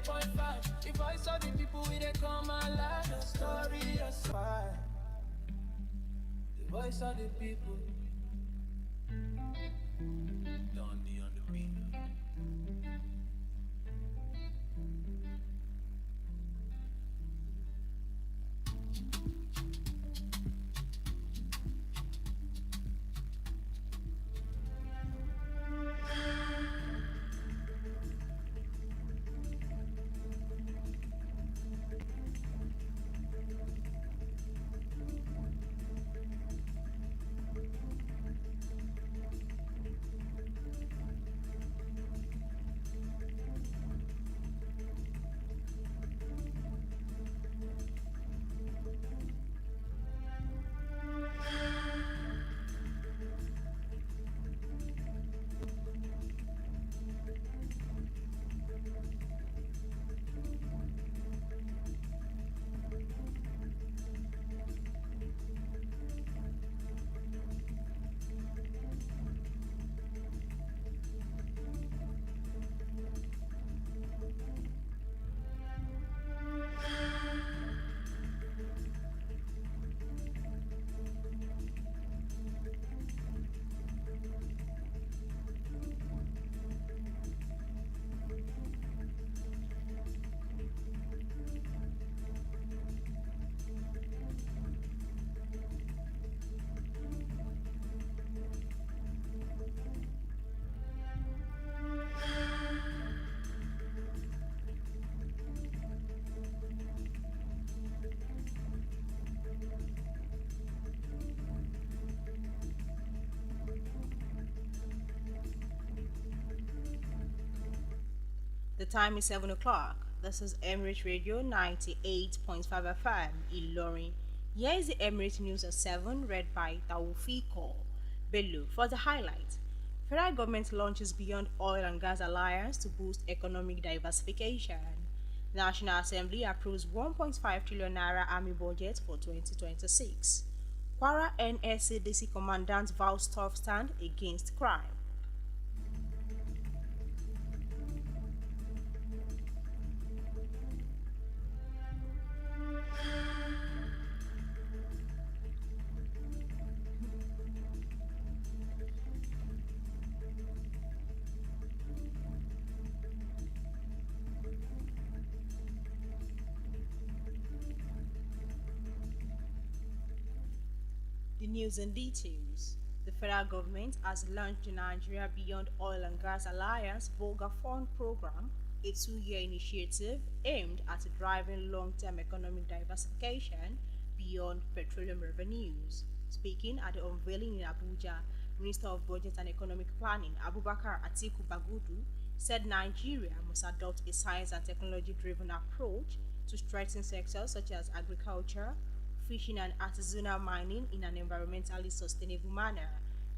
98.5. The voice of the people we they come alive. The story of fire. The voice of the people. Dundee on the beat. The time is 7 o'clock. This is Emirate Radio 98.5 FM, Ilorin. Here is the Emirate News at 7, read by Taofeeqoh Bello. For the highlights, federal government launches Beyond Oil and Gas Alliance to boost economic diversification. National Assembly approves 1.5 trillion naira army budget for 2026. Kwara NSCDC commandant vows tough stand against crime. The news and details. The federal government has launched the Nigeria Beyond Oil and Gas Alliance Volga Fund program, a 2-year initiative aimed at driving long-term economic diversification beyond petroleum revenues. Speaking at the unveiling in Abuja, Minister of Budget and Economic Planning Abubakar Atiku Bagudu said Nigeria must adopt a science and technology-driven approach to strengthen sectors such as agriculture, fishing and artisanal mining in an environmentally sustainable manner,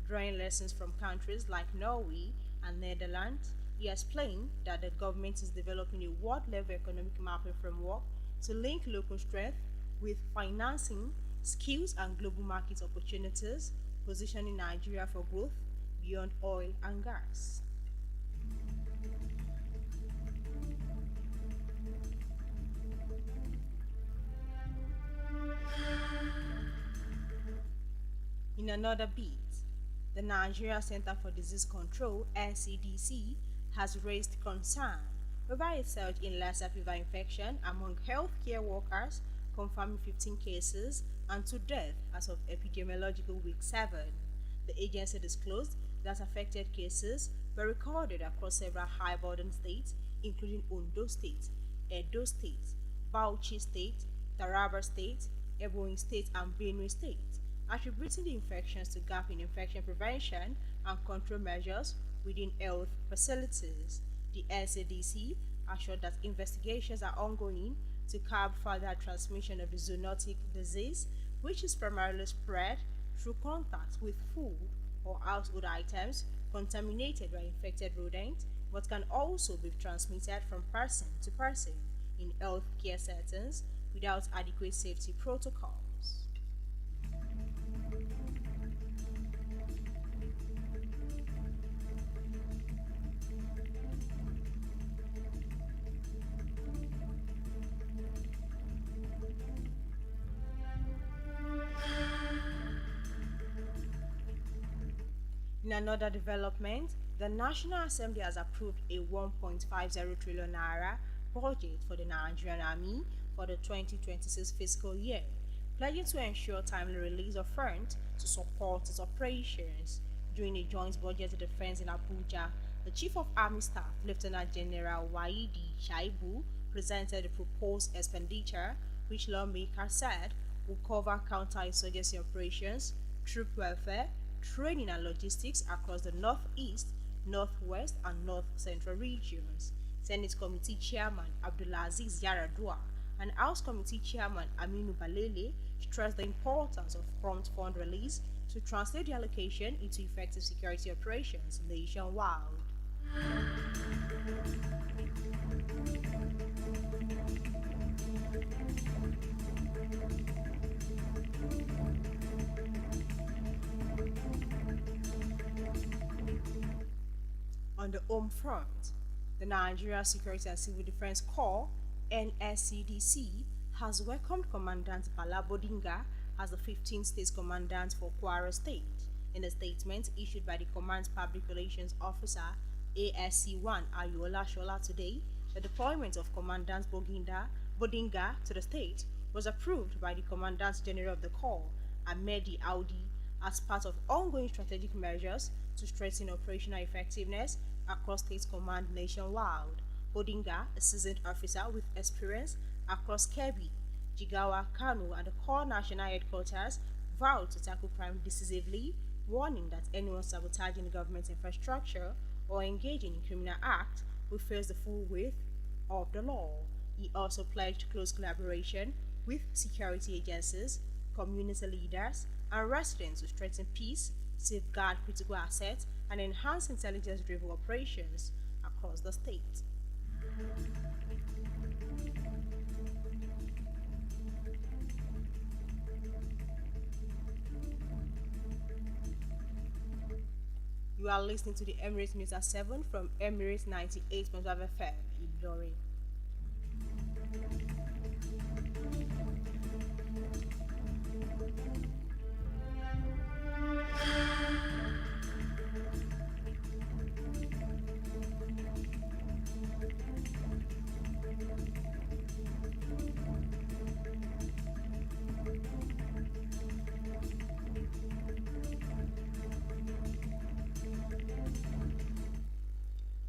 drawing lessons from countries like Norway and Netherlands. He explained that the government is developing a world-level economic mapping framework to link local strength with financing, skills and global market opportunities, positioning Nigeria for growth beyond oil and gas. In another beat, the Nigeria Center for Disease Control (NCDC) has raised concern over a surge in Lassa fever infection among healthcare workers, confirming 15 cases and 2 deaths as of epidemiological week 7. The agency disclosed that affected cases were recorded across several high-burden states, including Ondo State, Edo State, Bauchi State, Taraba State, Ebonyi State, and Benue State, attributing the infections to gap in infection prevention and control measures within health facilities. The NCDC assured that investigations are ongoing to curb further transmission of the zoonotic disease, which is primarily spread through contact with food or household items contaminated by infected rodents, but can also be transmitted from person to person in healthcare settings without adequate safety protocols. In another development, the National Assembly has approved a 1.50 trillion naira budget for the Nigerian Army for the 2026 fiscal year, pledging to ensure timely release of funds to support its operations. During a joint budget defense in Abuja, the Chief of Army Staff, Lieutenant General Waidi Shaibu, presented the proposed expenditure, which lawmakers said will cover counter-insurgency operations, troop welfare, training and logistics across the northeast, northwest, and north central regions. Senate Committee Chairman Abdulaziz Yaradua and House Committee Chairman Aminu Balele stressed the importance of prompt fund release to translate the allocation into effective security operations nationwide. On the home front, the Nigeria Security and Civil Defense Corps (NSCDC) has welcomed Commandant Bala Bodinga as the 15th State Commandant for Kwara State. In a statement issued by the Command's Public Relations Officer ASC-1 Ayola Shola today, the deployment of Commandant Bodinga to the state was approved by the Commandant General of the Corps, Ahmedi Audi, as part of ongoing strategic measures to strengthen operational effectiveness across state command nationwide. Bodinga, a seasoned officer with experience across Kebbi, Jigawa, Kano, and the core national headquarters, vowed to tackle crime decisively, warning that anyone sabotaging government infrastructure or engaging in criminal acts will face the full weight of the law. He also pledged close collaboration with security agencies, community leaders, and residents to strengthen peace, safeguard critical assets, and enhance intelligence-driven operations across the state. You are listening to the Emirate News at 7 from Emirate 98.5 FM in Lorry.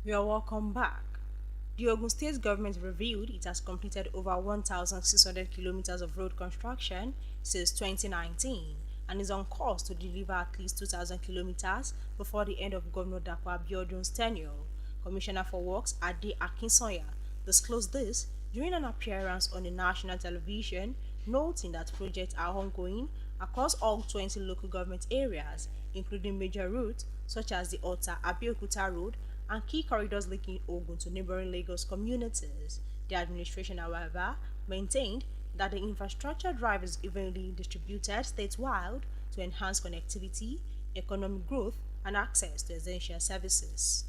You are welcome back. The Ogun State government revealed it has completed over 1,600 kilometers of road construction since 2019 and is on course to deliver at least 2,000 kilometers before the end of Governor Dapo Abiodun's tenure. Commissioner for Works Ade Akinsoya disclosed this during an appearance on the national television, noting that projects are ongoing across all 20 local government areas, including major routes such as the Ota-Abeokuta Road and key corridors linking Ogun to neighboring Lagos communities. The administration, however, maintained that the infrastructure drive is evenly distributed statewide to enhance connectivity, economic growth, and access to essential services.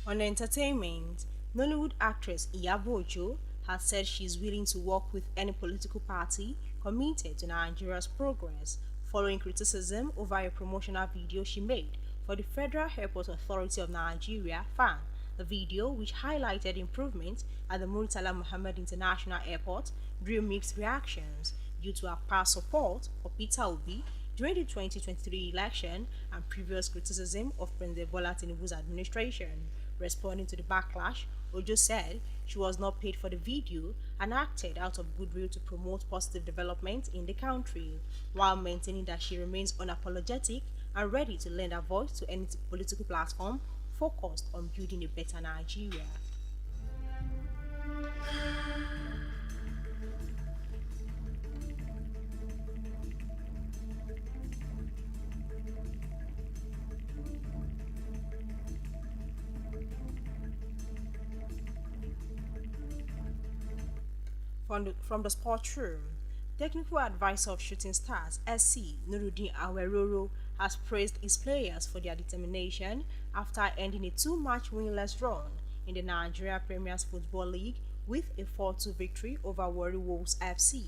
On entertainment, Nollywood actress Iyabo Ojo has said she is willing to work with any political party committed to Nigeria's progress, following criticism over a promotional video she made for the Federal Airport Authority of Nigeria (FAN). The video, which highlighted improvements at the Murtala Muhammad International Airport, drew mixed reactions due to her past support for Peter Obi during the 2023 election and previous criticism of President Bola Tinubu's administration. Responding to the backlash, Ojo said she was not paid for the video and acted out of goodwill to promote positive development in the country, while maintaining that she remains unapologetic and ready to lend her voice to any political platform focused on building a better Nigeria. From the sports room, technical advisor of Shooting Stars SC Nuruddin Aweroro has praised his players for their determination after ending a two-match winless run in the Nigeria Premier Football League with a 4-2 victory over Warri Wolves FC.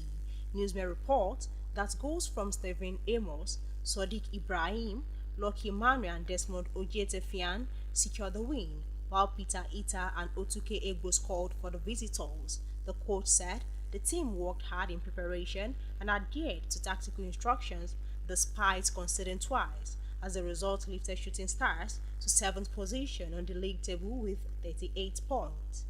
Newsmen report that goals from Stephen Amos, Sadiq Ibrahim, Lucky Emmanuel and Desmond Ojetefian secured the win, while Peter Ita and Otuke Egbo scored for the visitors. The coach said the team worked hard in preparation and adhered to tactical instructions despite conceding twice. As a result, lifted Shooting Stars to 7th position on the league table with 38 points.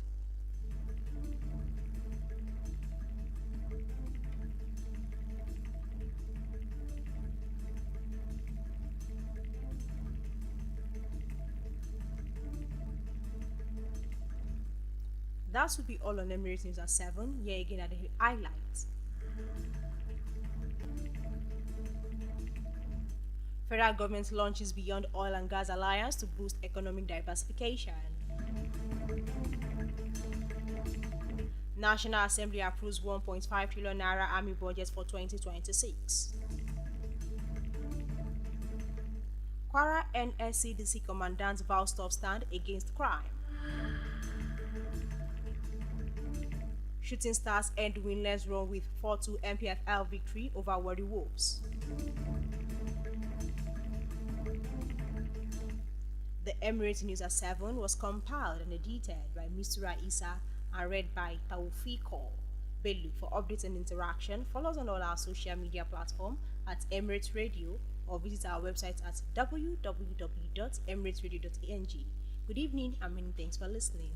That would be all on Emirate News at 7. Here again are the highlights. Federal government launches Beyond Oil and Gas Alliance to boost economic diversification. National Assembly approves 1.5 trillion naira army budget for 2026. Kwara NSCDC commandant vows stop stand against crime. Shooting Stars end winless run with 4-2 MPFL victory over Warri Wolves. The Emirate News at 7 was compiled and edited by Mistura Isa and read by Taofeeqoh Bello. For updates and interaction, follow us on all our social media platforms at Emirate Radio or visit our website at www.emirateradio.ng. Good evening and many thanks for listening.